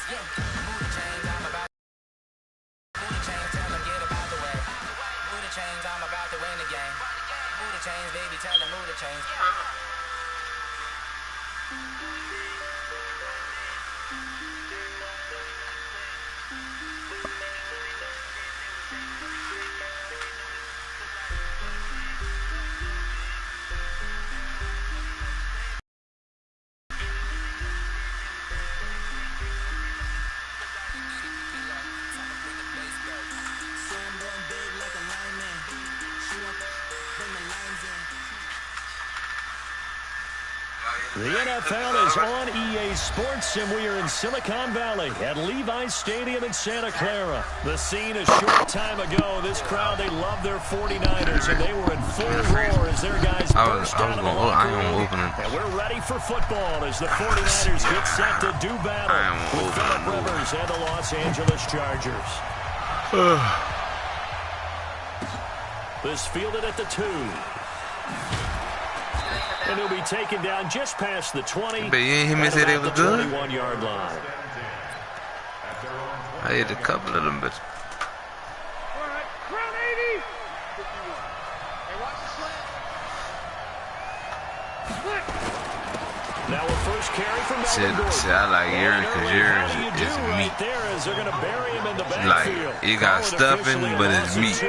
The NFL is on EA Sports, and we are in Silicon Valley at Levi's Stadium in Santa Clara. The scene a short time ago. This crowd, they love their 49ers, and they were in full roar as their guys burst out of the locker room. And we're ready for football as the 49ers get set to do battle with Phillip Rivers and the Los Angeles Chargers. This fielded at the 2. And he'll be taken down just past the 20. But you ain't hear me say they was good? 21-yard line. I hit a couple of them, but now a first carry from Melvin Gordon. see, I like yours because yours is meat. Like, it got stuffing, but it's meat.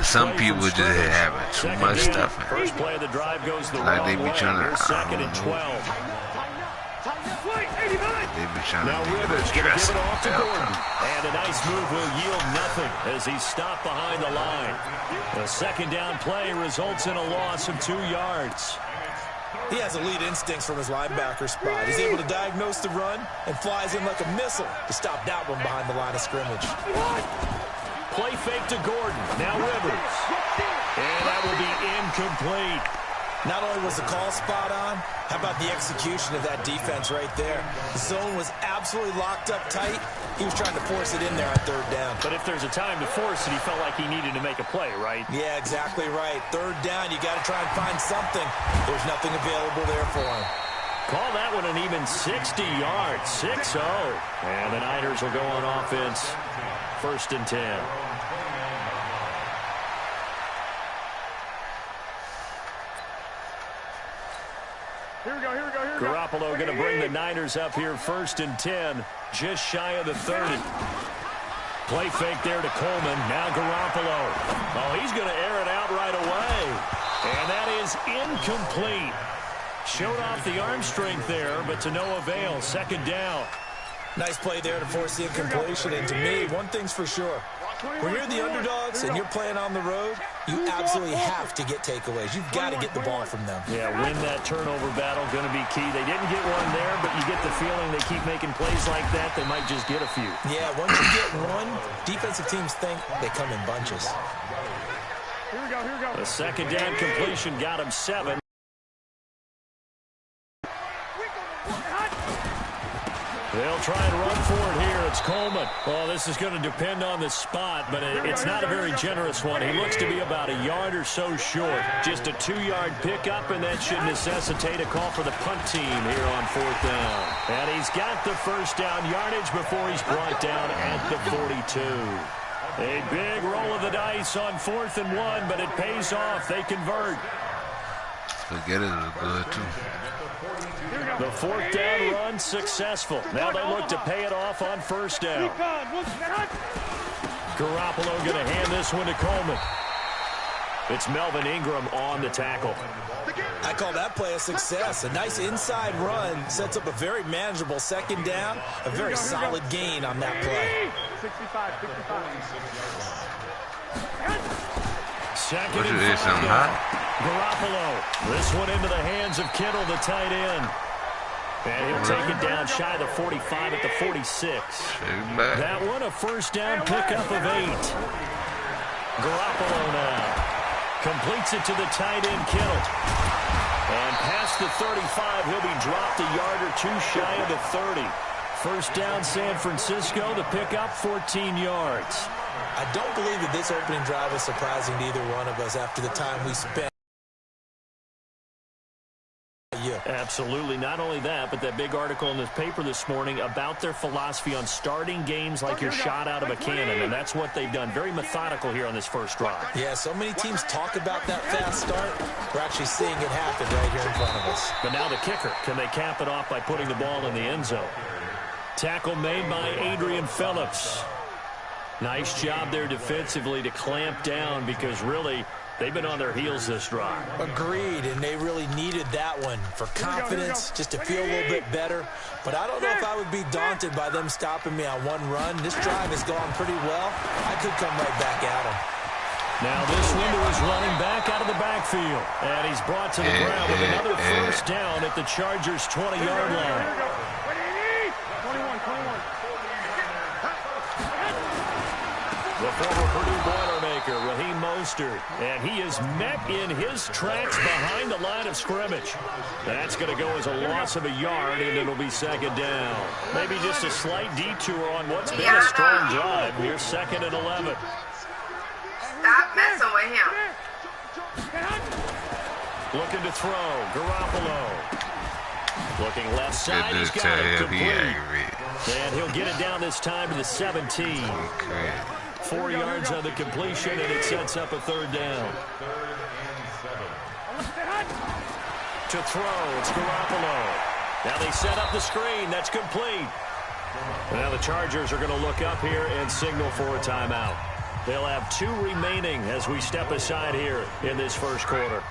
Some people just have too much stuffing. First play of the drive goes the like they be trying to, second and 12. They be trying now to make Rivers it going to give it off to dressing. Gordon. And a nice move will yield nothing as he's stopped behind the line. The second down play results in a loss of 2 yards. He has elite instincts from his linebacker spot. He's able to diagnose the run and flies in like a missile to stop that one behind the line of scrimmage. Play fake to Gordon. Now Rivers. And that will be incomplete. Not only was the call spot on, how about the execution of that defense right there? The zone was absolutely locked up tight. He was trying to force it in there on third down. But if there's a time to force it, he felt like he needed to make a play, right? Yeah, exactly right. Third down, you got to try and find something. There's nothing available there for him. Call that one an even 60 yards, 6-0. And the Niners will go on offense, 1st and 10. Here we go. Garoppolo going to bring the Niners up here 1st and 10, just shy of the 30. Play fake there to Coleman. Now Garoppolo. Oh, he's going to air it out right away. And that is incomplete. Showed off the arm strength there, but to no avail. 2nd down. Nice play there to force the incompletion. And to me, one thing's for sure. When you're the underdogs and you're playing on the road, you absolutely have to get takeaways. You've got to get the ball from them. Yeah, win that turnover battle, going to be key. They didn't get one there, but you get the feeling they keep making plays like that, they might just get a few. Yeah, once you get one, defensive teams think they come in bunches. Here we go. The 2nd down completion got him 7. They'll try and run for it here. It's Coleman. Well, this is going to depend on the spot, but it's not a very generous one. He looks to be about a yard or so short. Just a 2-yard pickup, and that should necessitate a call for the punt team here on 4th down. And he's got the first down yardage before he's brought down at the 42. A big roll of the dice on 4th and 1, but it pays off. They convert. Forget it was good, too. The 4th down run successful. Now they look to pay it off on 1st down. Garoppolo going to hand this one to Coleman. It's Melvin Ingram on the tackle. I call that play a success. A nice inside run sets up a very manageable 2nd down. A very solid gain on that play. 65. Second and 5. Garoppolo. This one into the hands of Kittle, the tight end. And he'll take it down shy of the 45 at the 46. That one a 1st down pickup of 8. Garoppolo now completes it to the tight end, Kittle. And past the 35, he'll be dropped a yard or 2 shy of the 30. 1st down San Francisco, the pickup 14 yards. I don't believe that this opening drive is surprising to either one of us after the time we spent. Absolutely. Not only that, but that big article in the paper this morning about their philosophy on starting games like you're shot out of a cannon, and that's what they've done. Very methodical here on this first drive. Yeah, so many teams talk about that fast start. We're actually seeing it happen right here in front of us. But now the kicker. Can they cap it off by putting the ball in the end zone? Tackle made by Adrian Phillips. Nice job there defensively to clamp down because really they've been on their heels this drive. Agreed, and they really needed that one for confidence, just to feel a little bit better. But I don't know if I would be daunted by them stopping me on one run. This drive has gone pretty well. I could come right back at them. Now this window is running back out of the backfield, and he's brought to the ground with another first down at the Chargers' 20-yard line. What do you need? 21. The former Purdue Boilermaker, Raheem Mostert, and he is met in his tracks behind the line of scrimmage. That's going to go as a loss of a yard, and it'll be second down. Maybe just a slight detour on what's been a strong drive. Here's 2nd and 11. Stop messing with him. Looking to throw, Garoppolo. Looking left side, he's got it complete. And he'll get it down this time to the 17. 4 yards on the completion, and it sets up a third down. To throw, it's Garoppolo. Now they set up the screen. That's complete. Now the Chargers are going to look up here and signal for a timeout. They'll have 2 remaining as we step aside here in this first quarter.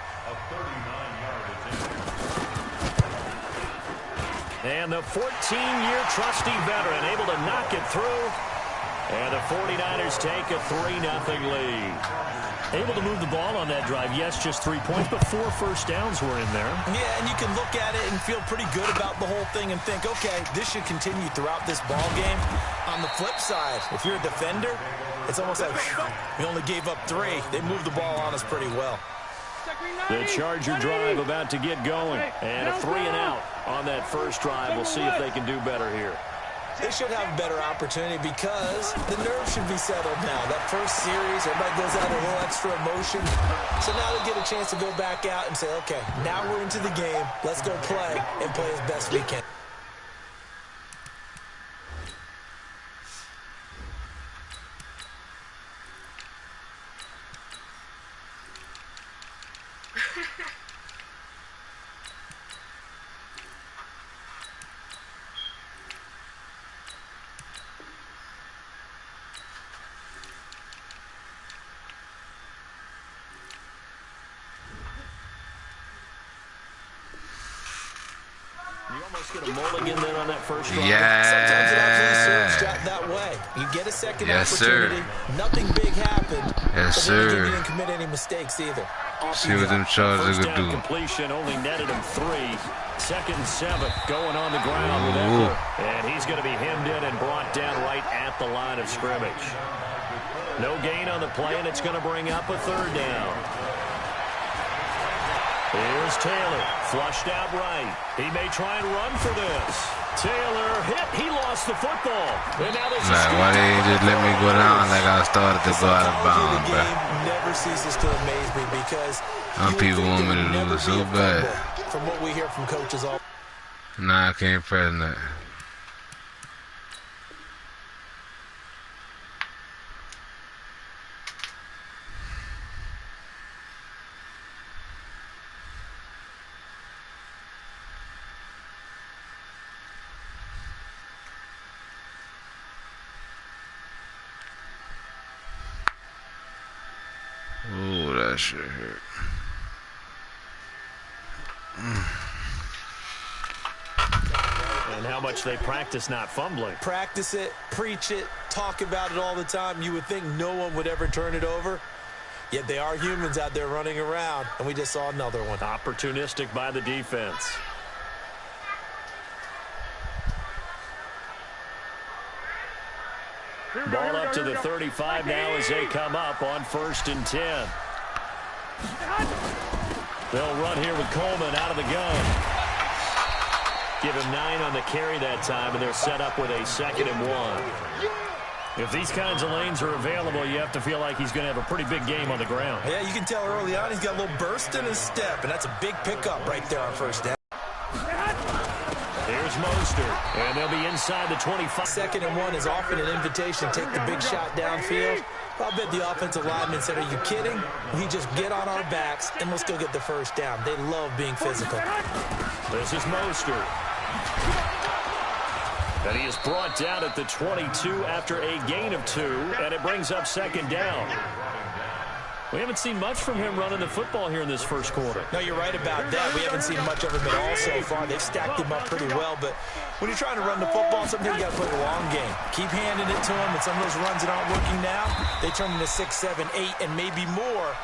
And the 14-year trusty veteran able to knock it through. And the 49ers take a 3-0 lead. Able to move the ball on that drive. Yes, just 3 points, but 4 first downs were in there. Yeah, and you can look at it and feel pretty good about the whole thing and think, okay, this should continue throughout this ball game. On the flip side, if you're a defender, it's almost like we only gave up 3. They moved the ball on us pretty well. The Charger drive about to get going. And a 3-and-out on that first drive. We'll see if they can do better here. They should have a better opportunity because the nerves should be settled now. That first series, everybody goes out a little extra emotion. So now they get a chance to go back out and say, okay, now we're into the game. Let's go play and play as best we can. You almost get a mulligan there on that first drive. Sometimes it actually serves that way. You get a second opportunity. Sir. Nothing big happened. Yes, but sir. you didn't commit any mistakes either. See what them Chargers could do. Completion only netted him 3. 2nd and 7 going on the ground with Eckler. And he's going to be hemmed in and brought down right at the line of scrimmage. No gain on the play, and it's going to bring up a third down. Here's Taylor, flushed out right. He may try and run for this. Taylor hit. He lost the football. And now there's why they ain't just let me go down like I started to go out of bounds, bro? Never ceases to amaze me because some people want me to lose so bad. From what we hear from coaches all. Nah, I can't press that. Ooh, that shit hurt. And how much they practice not fumbling. Practice it, preach it, talk about it all the time. You would think no one would ever turn it over. Yet they are humans out there running around, and we just saw another one. Opportunistic by the defense. Ball up to the 35 now as they come up on 1st and 10. They'll run here with Coleman out of the gun. Give him 9 on the carry that time, and they're set up with a 2nd and 1. If these kinds of lanes are available, you have to feel like he's going to have a pretty big game on the ground. Yeah, you can tell early on he's got a little burst in his step, and that's a big pickup right there on 1st down. Mostert. And they'll be inside the 25. 2nd and 1 is often an invitation to take the big shot downfield. I'll bet the offensive lineman said, are you kidding? We just get on our backs and let's go get the first down. They love being physical. This is Mostert. And he is brought down at the 22 after a gain of 2, and it brings up 2nd down. We haven't seen much from him running the football here in this first quarter. No, you're right about that. We haven't seen much of him at all so far. They've stacked him up pretty well, but when you're trying to run the football, sometimes you got to play the long game. Keep handing it to him, and some of those runs that aren't working now, they turn into 6, 7, 8, and maybe more.